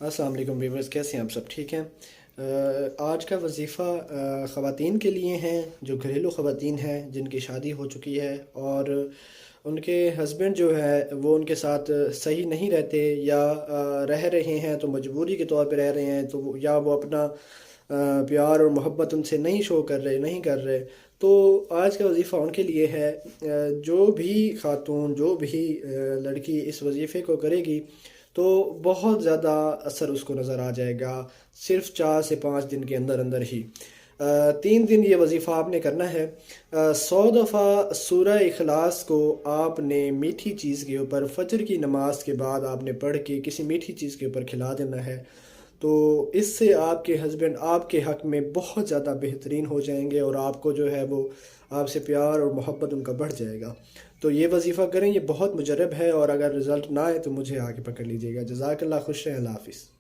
अस्सलाम वालेकुम व्यूवर्स, कैसे हैं आप सब? ठीक हैं। आज का वजीफ़ा ख़वातीन के लिए हैं जो घरेलू ख़वातीन हैं जिनकी शादी हो चुकी है और उनके हस्बैंड जो है वो उनके साथ सही नहीं रहते या रह रहे हैं तो मजबूरी के तौर पे रह रहे हैं, तो या वो अपना प्यार और मोहब्बत उनसे नहीं शो कर रहे, नहीं कर रहे। तो आज का वजीफ़ा उनके लिए है। जो भी खातून, जो भी लड़की इस वजीफ़े को करेगी तो बहुत ज़्यादा असर उसको नज़र आ जाएगा, सिर्फ 4 से 5 दिन के अंदर अंदर ही। 3 दिन ये वजीफ़ा आपने करना है। 100 दफ़ा सूरह इखलास को आपने मीठी चीज़ के ऊपर फजर की नमाज के बाद आपने पढ़ के किसी मीठी चीज़ के ऊपर खिला देना है। तो इससे आपके हस्बैंड आपके हक़ में बहुत ज़्यादा बेहतरीन हो जाएंगे और आपको जो है वो आपसे प्यार और मोहब्बत उनका बढ़ जाएगा। तो ये वजीफ़ा करें, ये बहुत मुजरब है और अगर रिज़ल्ट ना आए तो मुझे आगे पकड़ लीजिएगा। जज़ाकल्लाह, खुश रहें, अल्लाह हाफ़िज़।